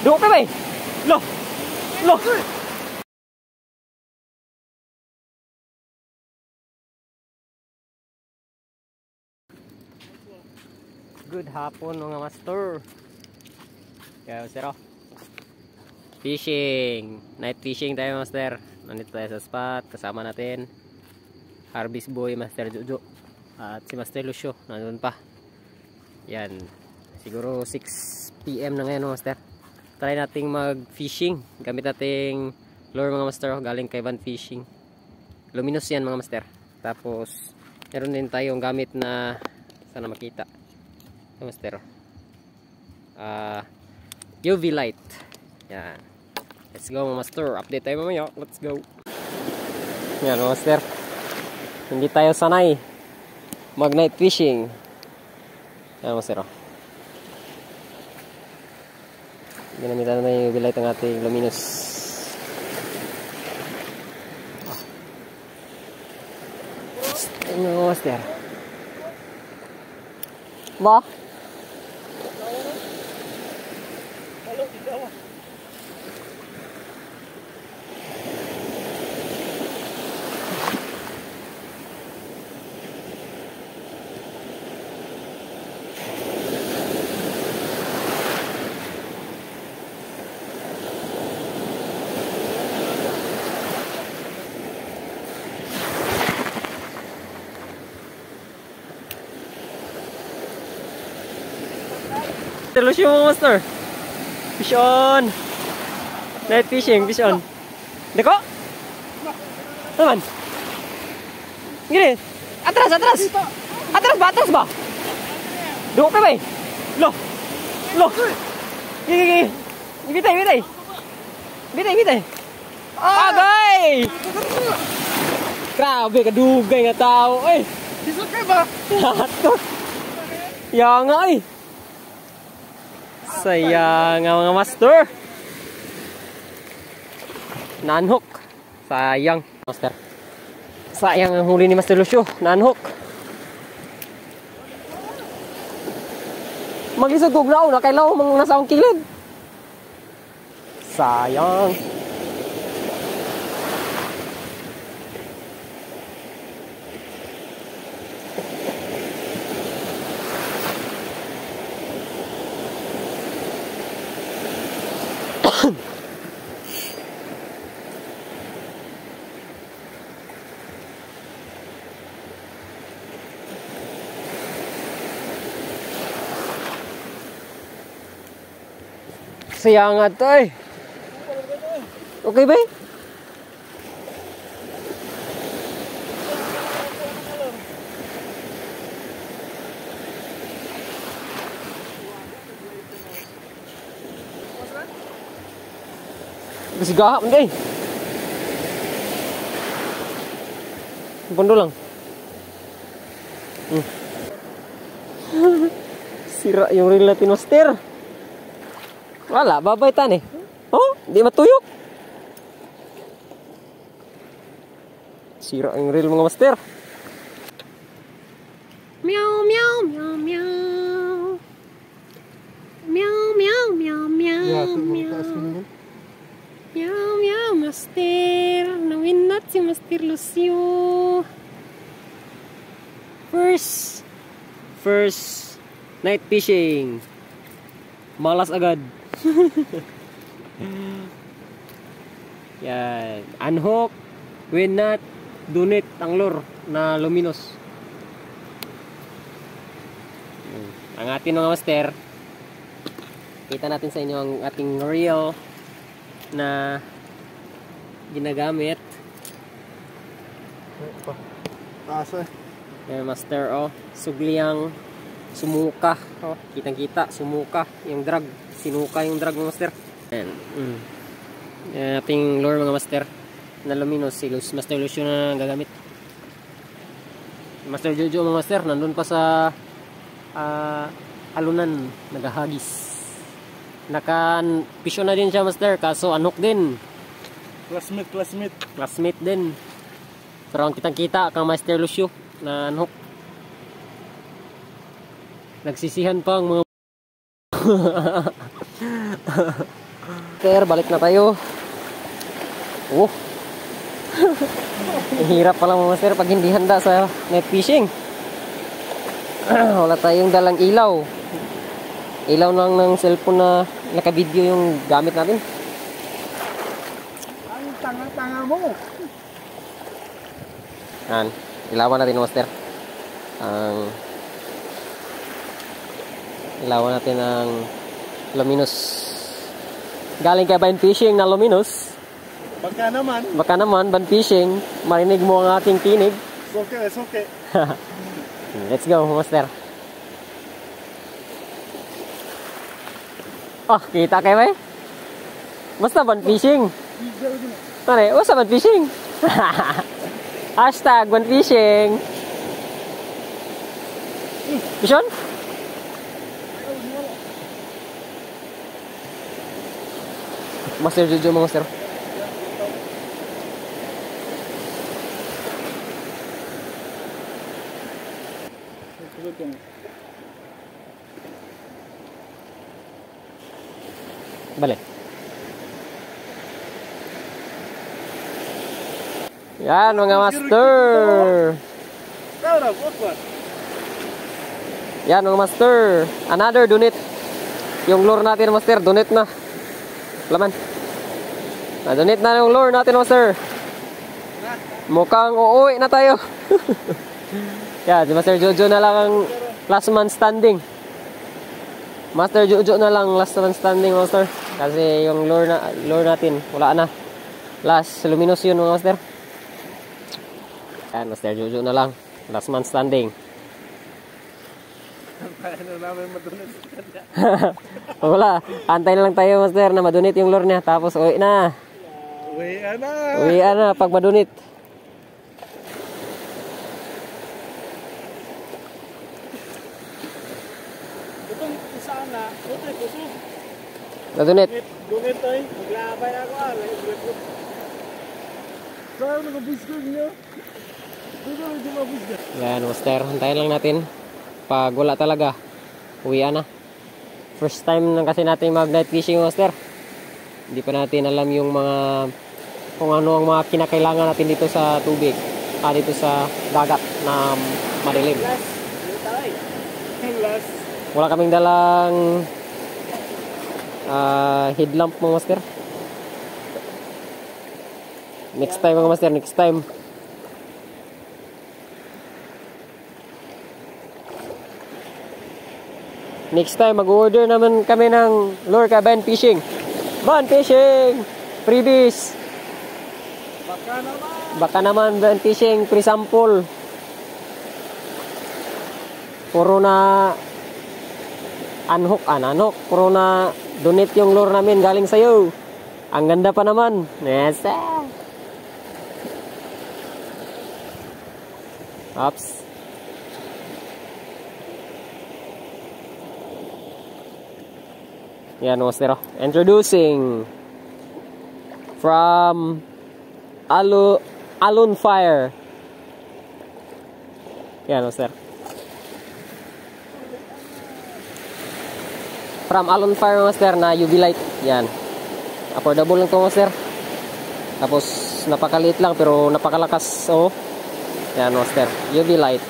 Duk ka ba eh? Lo! Lo! Good hapon mga master. Kaya master oh. Fishing. Night fishing tayo master. Nandito tayo sa spot. Kasama natin Harvest Boy, Master Jojo. At si Master Lucio. Nandun pa. Yan. Siguro 6 PM na ngayon master. Try nating mag fishing. Gamit nating lure mga master. Galing kay Van Fishing. Luminous yan mga master. Tapos meron din tayong gamit na sana makita master. UV light. Yan. Let's go mga master. Update tayo mamaya. Let's go. Yan mga master. Hindi tayo sanay mag night fishing. Yan mga master. Ginamitan na yung UV light ang ating luminous. Yan mga master. Ba? Lucio master. Fish on. Night fishing, fish on. Deko? Teman. Gini. Atras, atras. Atras ba, atras ba? Duk ka ba eh? Lo. Lo. Gini. Ibitay, ibitay. Ibitay, ibitay. Agay! Grabe, kadugay nga tao. Eh. Disukay ba? Ya nga eh. Sayang nga mga master. Nanhook. Sayang master. Sayang ang huli ni Master Lucio. Nanhook. Mag-isog tugnaw na kailaw mga nasa akong kilid. Sayang. Sayang nga to eh. Okay ba? Kasi gahap hindi. Pondo lang. Sira yung reel natin master. Wala, babaitan eh. Oh, di matuyok. Sira yung reel mga master. Meow, meow, meow, meow. Meow, meow, meow, meow, meow. Meow, meow, master. Nawinat si Master Lucio. First night fishing. Malas agad. Yan. Unhook, winat, dunit, ang lure na luminous. Ang ating mga master. Kita natin sa inyo ang ating reel na ginagamit. Asa. Yan master oh. Sugliang sumuka. Oh, kitang-kita sumuka yung drag. Sinuka yung drag mga master. Yan. Yan ating lure mga master na luminous. Si Master Lucio na gagamit. Master Jojo mga master nandun pa sa alunan nagahagis. Naka-pisyo na din siya master kaso anok din. Classmate din. Pero ang kitang-kita kang Master Lucio na anok. Nagsisihan pa ang mga Master, balik na tayo. Oh. Ang hirap pala mga master pag hindi handa sa net fishing. Wala tayong dalang ilaw. Ilaw lang ng cellphone na naka-video yung gamit natin. Ang tanga-tanga mo. Yan. Ilawan natin master. Ilawan natin ang luminous. Galing kay Ban Fishing na luminous. Baka naman, Ban Fishing, marinig mo ang aking tinig. It's okay. Let's go, master. Oh, kita kayo ba? Basta Ban Fishing. Tane, basta Ban Fishing. Hashtag Ban Fishing. Mission? Master Jojo mo, master. Balik. Yan mga master. Yan mga master. Another donate. Yung lure natin master, donate na. Laman. Na-donate na yung lure natin master. Mukhang uuwi na tayo. Yan, si Master Jojo na lang ang last man standing. Master Jojo na lang last man standing master. Kasi yung lure natin wala na. Last luminous yun mga master. Yan, Master Jojo na lang last man standing. Wala, antay na lang tayo master na madunit yung lure niya. Tapos uwi na. Uwi na pag madunit. Nadunit. Dunit ay, maglabay ako Saan nag-busog niyo? Dito medyo mabusog. Yan master, antayin lang natin. Pag wala talaga, uwi na. First time lang kasi natin mag night fishing master. Hindi pa natin alam yung mga kung ano ang mga kinakailangan natin dito sa tubig. Dito sa dagat na madilim. Wala kaming dalang headlamp mga master. Next time mga master, next time. Next time mag-order naman kami ng lure kay Ban Fishing. Ban Fishing! Freebies! Baka naman Ban Fishing, free sample. Puro na unhook, unhook. Puro na donate yung lure namin galing sa'yo. Ang ganda pa naman. Yes. Oops. Yan, master. Introducing from Alon Fire. Yan, master. From Alon Fire, master, na UV light. Yan. Affordable lang to, master. Tapos, napakaliit lang pero napakalakas. Oh. Yan, master. UV light.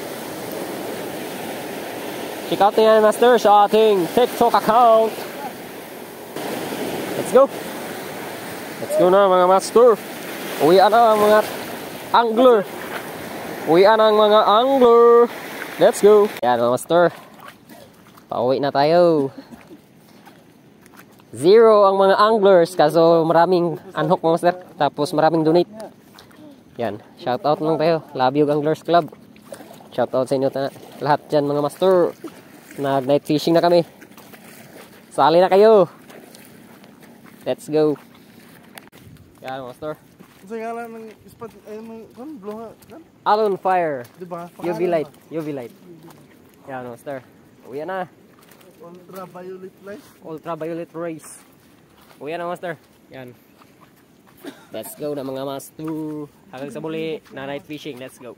Check out yan, master, sa ating TikTok account. Let's go. Let's go na mga master. Uwian na mga angler. Uwian na mga angler. Let's go. Yan mga master. Pauwi na tayo. 0 ang mga anglers kaso maraming unhook mga master. Tapos maraming donate. Yan. Shout out lang tayo. Labyog Anglers Club. Shout out sa inyo lahat dyan mga master. Nag-night fishing na kami. Sali na kayo. Let's go. Yan, master. Sa ngalan ng spot, blow kan? Alon Fire. Diba? UV light. UV light. Yan, master. Uwi na. Ultraviolet light. Ultraviolet rays. Uwi na, master. Yan. Let's go na mga master. Hanggang sa muli na night fishing. Let's go.